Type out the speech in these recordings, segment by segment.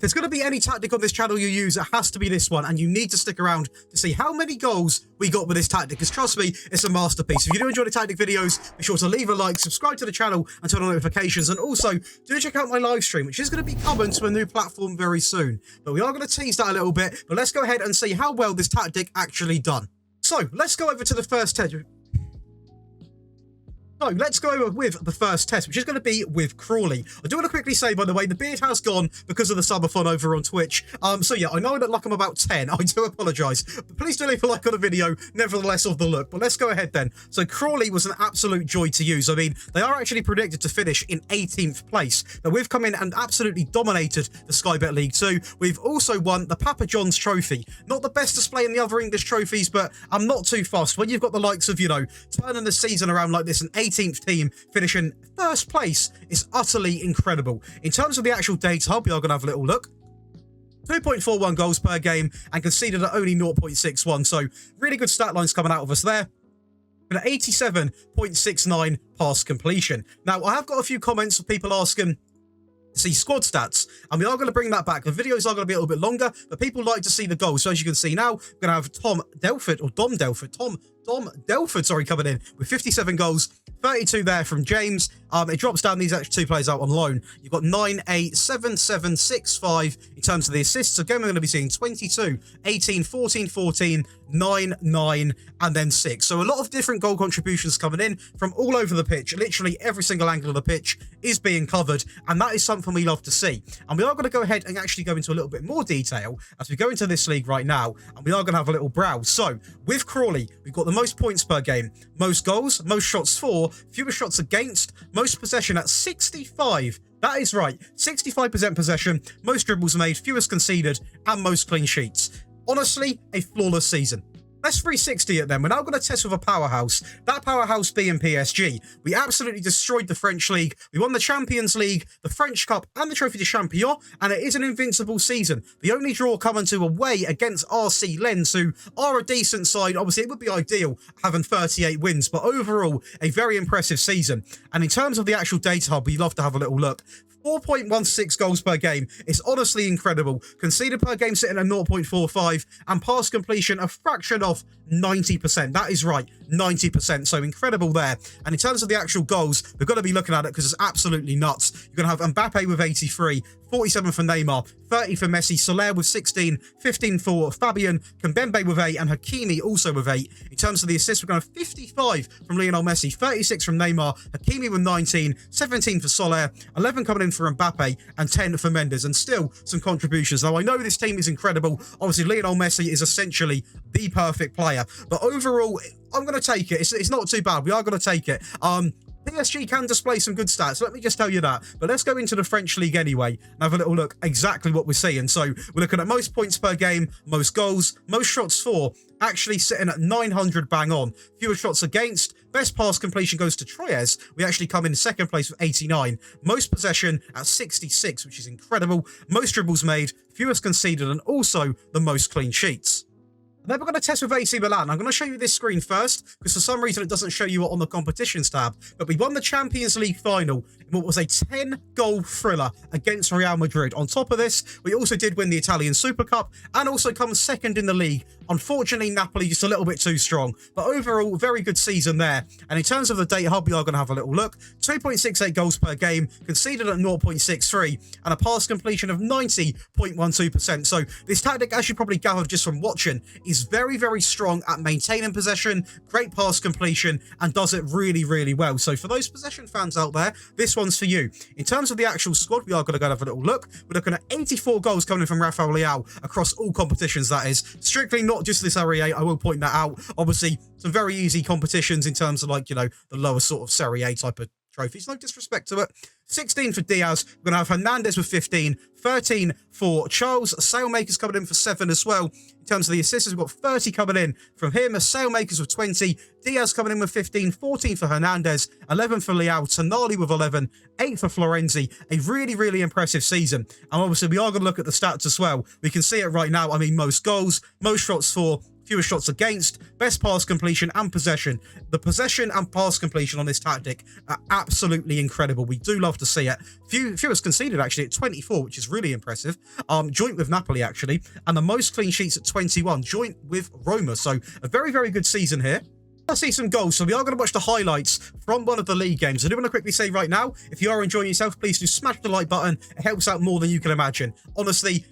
there's going to be any tactic on this channel you use, it has to be this one, and you need to stick around to see how many goals we got with this tactic, because trust me, it's a masterpiece. If you do enjoy the tactic videos, be sure to leave a like, subscribe to the channel, and turn on notifications, and also do check out my live stream, which is going to be coming to a new platform very soon. But we are going to tease that a little bit, but let's go ahead and see how well this tactic actually done. So, let's go over to the first test. So, let's go over with the first test, which is going to be with Crawley. I do want to quickly say, by the way, the beard has gone because of the subathon over on Twitch. So yeah, I know I look like I'm about 10. I do apologise. But please do leave a like on the video, nevertheless, of the look. But let's go ahead then. So, Crawley was an absolute joy to use. I mean, they are actually predicted to finish in 18th place. Now, we've come in and absolutely dominated the Sky Bet League 2. We've also won the Papa John's Trophy. Not the best display in the other English trophies, but I'm not too fussed. When you've got the likes of, you know, turning the season around like this, an 18th team finishing first place is utterly incredible. In terms of the actual data hub, we are going to have a little look. 2.41 goals per game and conceded at only 0.61. So really good stat lines coming out of us there. And 87.69 pass completion. Now, I have got a few comments of people asking to see squad stats, and we are going to bring that back. The videos are going to be a little bit longer, but people like to see the goals. So as you can see now, we're going to have Tom Delford, sorry, coming in with 57 goals, 32 there from James. It drops down these extra two players out on loan. You've got 9, 8, 7, 7, 6, 5 in terms of the assists. Again, we're going to be seeing 22, 18, 14, 14, 9, 9, and then 6. So a lot of different goal contributions coming in from all over the pitch. Literally every single angle of the pitch is being covered, and that is something we love to see. And we are going to go ahead and actually go into a little bit more detail as we go into this league right now, and we are going to have a little browse. So with Crawley, we've got the most points per game, most goals, most shots for, fewest shots against, most possession at 65. That is right, 65% possession, most dribbles made, fewest conceded, and most clean sheets. Honestly, a flawless season. Let's 360 it then. We're now going to test with a powerhouse. That powerhouse being PSG. We absolutely destroyed the French League. We won the Champions League, the French Cup, and the Trophy de Champion, and it is an invincible season. The only draw coming to away against RC Lens, who are a decent side. Obviously, it would be ideal having 38 wins, but overall, a very impressive season. And in terms of the actual data hub, we love to have a little look. 4.16 goals per game is honestly incredible. Conceded per game sitting at 0.45, and pass completion a fraction of 90%. That is right, 90%. So incredible there. And in terms of the actual goals, we've got to be looking at it because it's absolutely nuts. You're going to have Mbappe with 83, 47 for Neymar, 30 for Messi, Soler with 16, 15 for Fabian, Kimpembe with 8, and Hakimi also with 8. In terms of the assists, we're going to have 55 from Lionel Messi, 36 from Neymar, Hakimi with 19, 17 for Soler, 11 coming in for Mbappe, and 10 for Mendes, and still some contributions. Now, I know this team is incredible. Obviously, Lionel Messi is essentially the perfect player, but overall, I'm going to take it. It's not too bad. We are going to take it. PSG can display some good stats, let me just tell you that. But let's go into the French League anyway and have a little look exactly what we're seeing. So we're looking at most points per game, most goals, most shots for, actually sitting at 900 bang on. Fewer shots against. Best pass completion goes to Troyes. We actually come in second place with 89. Most possession at 66, which is incredible. Most dribbles made, fewest conceded, and also the most clean sheets. Then we're going to test with AC Milan. I'm going to show you this screen first, because for some reason it doesn't show you it on the competitions tab. But we won the Champions League final in what was a 10-goal thriller against Real Madrid. On top of this, we also did win the Italian Super Cup and also come second in the league. Unfortunately, Napoli just a little bit too strong. But overall, very good season there. And in terms of the data hub, we are going to have a little look. 2.68 goals per game, conceded at 0.63, and a pass completion of 90.12%. So this tactic, as you probably gathered just from watching, is very, very strong at maintaining possession, great pass completion, and does it really, really well. So for those possession fans out there, this one's for you. In terms of the actual squad, we are going to go and have a little look. We're looking at 84 goals coming from Rafael Leao across all competitions, that is. Strictly not just this Serie A, I will point that out. Obviously, some very easy competitions in terms of, like, you know, the lower sort of Serie A type of trophies. No disrespect to it. 16 for Diaz. We're going to have Hernandez with 15. 13 for Charles. Sailmakers coming in for 7 as well. In terms of the assists, we've got 30 coming in from him. Sailmakers with 20. Diaz coming in with 15. 14 for Hernandez. 11 for Leao. Tonali with 11. 8 for Florenzi. A really, really impressive season. And obviously, we are going to look at the stats as well. We can see it right now. I mean, most goals, most shots for, fewest shots against, best pass completion and possession. The possession and pass completion on this tactic are absolutely incredible. We do love to see it. Fewest conceded actually at 24, which is really impressive. Joint with Napoli actually, and the most clean sheets at 21, joint with Roma. So a very, very good season here. Let's see some goals. So we are going to watch the highlights from one of the league games. I do want to quickly say right now, if you are enjoying yourself, please do smash the like button. It helps out more than you can imagine. Honestly,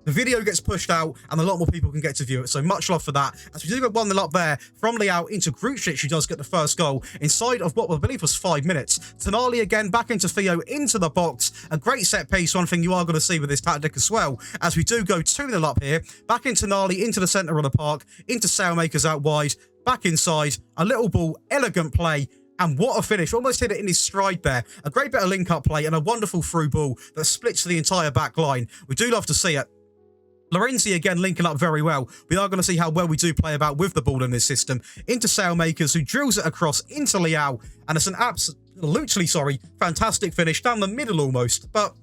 the video gets pushed out and a lot more people can get to view it. So much love for that. As we do get 1-0 up there from Leao into Grucic, who does get the first goal inside of what I believe was 5 minutes. Tonali again back into Theo into the box. A great set piece, one thing you are going to see with this tactic as well. As we do go 2-0 up here, back into Tonali into the centre of the park, into Sailmakers out wide, back inside, a little ball, elegant play. And what a finish. Almost hit it in his stride there. A great bit of link-up play and a wonderful through ball that splits the entire back line. We do love to see it. Lorenzi again linking up very well. We are going to see how well we do play about with the ball in this system. Into Sailmakers, who drills it across into Leao. And it's an absolutely, fantastic finish down the middle almost. But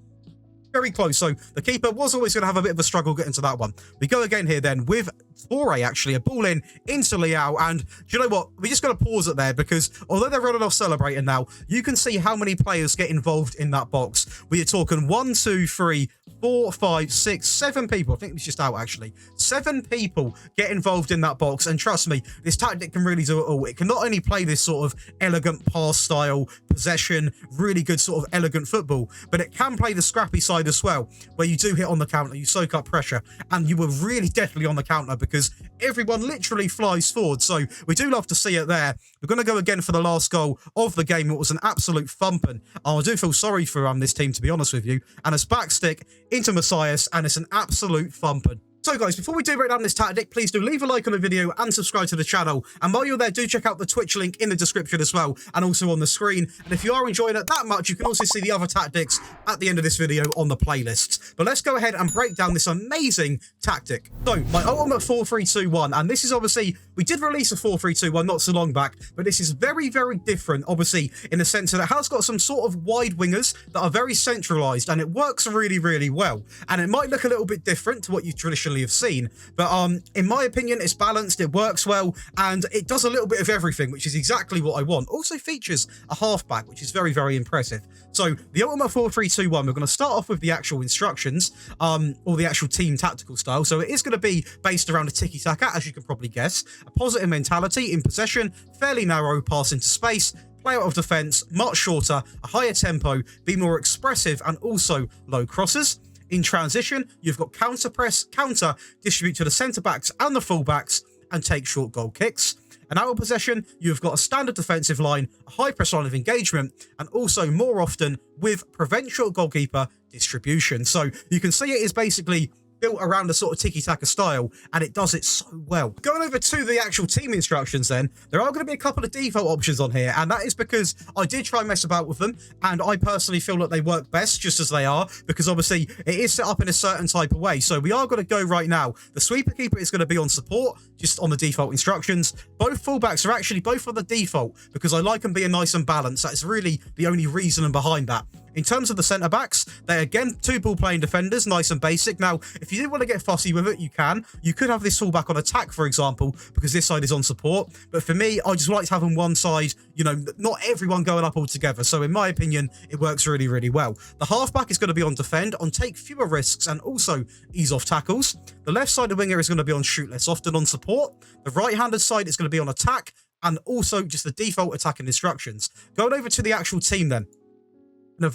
very close. So the keeper was always going to have a bit of a struggle getting to that one. We go again here then with Torre, actually, a ball in into Leao. And do you know what? We're just going to pause it there because although they're running off celebrating now, you can see how many players get involved in that box. We are talking 1, 2, 3, 4, 5, 6, 7 people. I think it's just out actually. 7 people get involved in that box. And trust me, this tactic can really do it all. It can not only play this sort of elegant pass style, possession, really good sort of elegant football, but it can play the scrappy side as well, where you do hit on the counter, you soak up pressure, and you were really deadly on the counter because everyone literally flies forward. So we do love to see it there. We're going to go again for the last goal of the game. It was an absolute thumping. I do feel sorry for this team, to be honest with you. And it's backstick into Messias, and it's an absolute thumping. So guys, before we do break down this tactic, please do leave a like on the video and subscribe to the channel. And while you're there, do check out the Twitch link in the description as well, and also on the screen. And if you are enjoying it that much, you can also see the other tactics at the end of this video on the playlist. But let's go ahead and break down this amazing tactic. So, my ultimate 4-3-2-1, and this is obviously, we did release a 4-3-2-1 not so long back, but this is very, very different, obviously, in the sense that it has got some sort of wide wingers that are very centralised, and it works really, really well. And it might look a little bit different to what you traditionally have seen, but in my opinion, it's balanced, it works well, and it does a little bit of everything, which is exactly what I want. Also features a halfback, which is very, very impressive. So the ultimate 4-3-2-1, we're going to start off with the actual instructions, or the actual team tactical style. So it is going to be based around a Tiki Taka, as you can probably guess. A positive mentality in possession, fairly narrow pass into space, play out of defence, much shorter, a higher tempo, be more expressive, and also low crosses. In transition, you've got counter press, counter, distribute to the centre-backs and the full-backs, and take short goal kicks. And out of possession, you've got a standard defensive line, a high press line of engagement, and also more often with prevent short goalkeeper distribution. So you can see it is basically built around a sort of Tiki Taka style, and it does it so well. Going over to the actual team instructions then, there are going to be a couple of default options on here, and that is because I did try and mess about with them, and I personally feel that they work best just as they are, because obviously it is set up in a certain type of way. So we are going to go right now. The sweeper keeper is going to be on support, just on the default instructions. Both fullbacks are actually both on the default, because I like them being nice and balanced. That's really the only reason behind that. In terms of the centre-backs, they're again 2 ball-playing defenders, nice and basic. Now, if you did want to get fussy with it, you can. You could have this fullback on attack, for example, because this side is on support. But for me, I just like to have on one side, you know, not everyone going up all together. So in my opinion, it works really, really well. The halfback is going to be on defend, on take fewer risks, and also ease off tackles. The left-sided winger is going to be on shoot less often, on support. The right-handed side is going to be on attack, and also just the default attacking instructions. Going over to the actual team then. An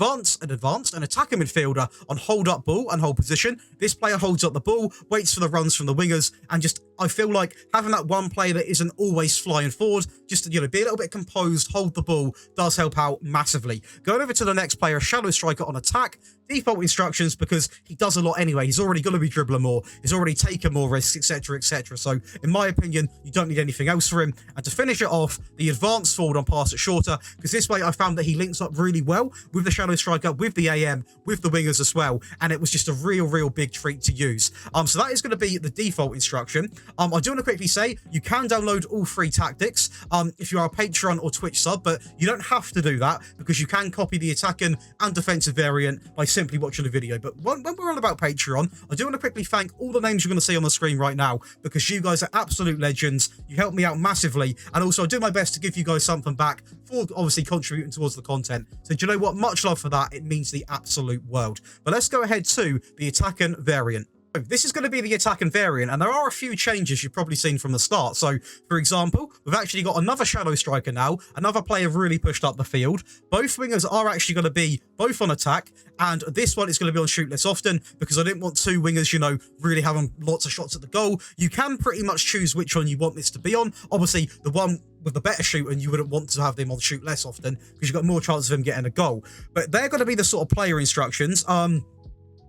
advanced and attacking midfielder on hold up ball and hold position. This player holds up the ball, waits for the runs from the wingers, and just, I feel like having that one player that isn't always flying forward, just to, you know, be a little bit composed, hold the ball, does help out massively. Going over to the next player, a shallow striker on attack. Default instructions, because he does a lot anyway. He's already going to be dribbling more. He's already taken more risks, etc., etc. So, in my opinion, you don't need anything else for him. And to finish it off, the advanced forward on pass it shorter, because this way I found that he links up really well with the shadow striker, with the AM, with the wingers as well. And it was just a real, real big treat to use. So that is going to be the default instruction. I do want to quickly say, you can download all 3 tactics if you are a Patreon or Twitch sub, but you don't have to do that because you can copy the attacking and defensive variant by simply watching the video. But when we're on about Patreon, I do want to quickly thank all the names you're going to see on the screen right now, because you guys are absolute legends. You help me out massively, and also I do my best to give you guys something back for obviously contributing towards the content. So do you know what? Much love for that. It means the absolute world. But let's go ahead to the attacking variant. This is going to be the attacking variant, and there are a few changes you've probably seen from the start. So, for example, we've actually got another shadow striker now, another player really pushed up the field. Both wingers are actually going to be both on attack, and this one is going to be on shoot less often because I didn't want 2 wingers, you know, really having lots of shots at the goal. You can pretty much choose which one you want this to be on. Obviously, the one with the better shoot, and you wouldn't want to have them on shoot less often because you've got more chance of him getting a goal. But they're going to be the sort of player instructions.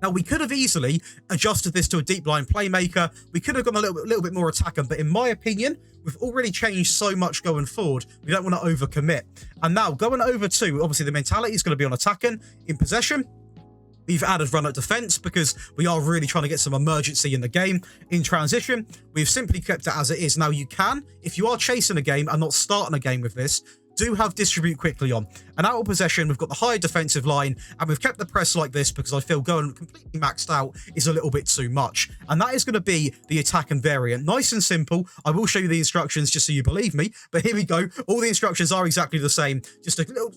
Now, we could have easily adjusted this to a deep line playmaker. We could have gone a little bit more attacking, but in my opinion, we've already changed so much going forward. We don't want to overcommit. And now, going over to, obviously, the mentality is going to be on attacking. In possession, we've added run at defense because we are really trying to get some emergency in the game. In transition, we've simply kept it as it is. Now, you can, if you are chasing a game and not starting a game with this, do have distribute quickly on. And out of possession, we've got the higher defensive line, and we've kept the press like this because I feel going completely maxed out is a little bit too much. And that is going to be the attack and variant. Nice and simple. I will show you the instructions just so you believe me, but here we go. All the instructions are exactly the same. Just a little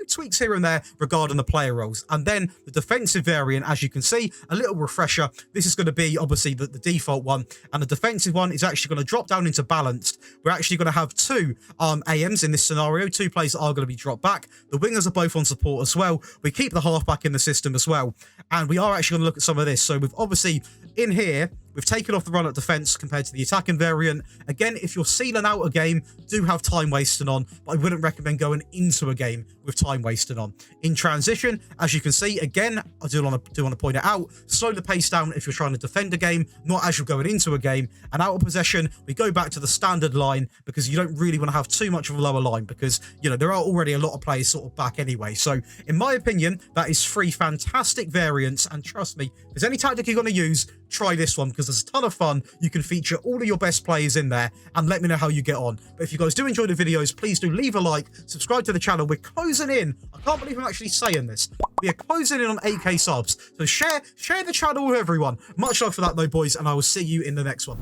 tweaks here and there regarding the player roles. And then the defensive variant, as you can see, a little refresher. This is going to be obviously the default one, and the defensive one is actually going to drop down into balanced. We're actually going to have 2 AMs in this scenario, 2 players that are going to be dropped back. The wingers are both on support as well. We keep the halfback in the system as well, and we are actually going to look at some of this. So we've obviously in here, we've taken off the run at defense compared to the attacking variant. Again, if you're sealing out a game, do have time wasting on, but I wouldn't recommend going into a game with time wasting on. In transition, as you can see, again, I do want to point it out, slow the pace down if you're trying to defend a game, not as you're going into a game. And out of possession, we go back to the standard line because you don't really want to have too much of a lower line because, you know, there are already a lot of players sort of back anyway. So, in my opinion, that is 3 fantastic variants, and trust me, if there's any tactic you're going to use, try this one because it's a ton of fun. You can feature all of your best players in there and let me know how you get on. But if you guys do enjoy the videos, please do leave a like, subscribe to the channel. We're closing in. I can't believe I'm actually saying this. We are closing in on 8K subs. So share the channel with everyone. Much love for that though, boys, and I will see you in the next one.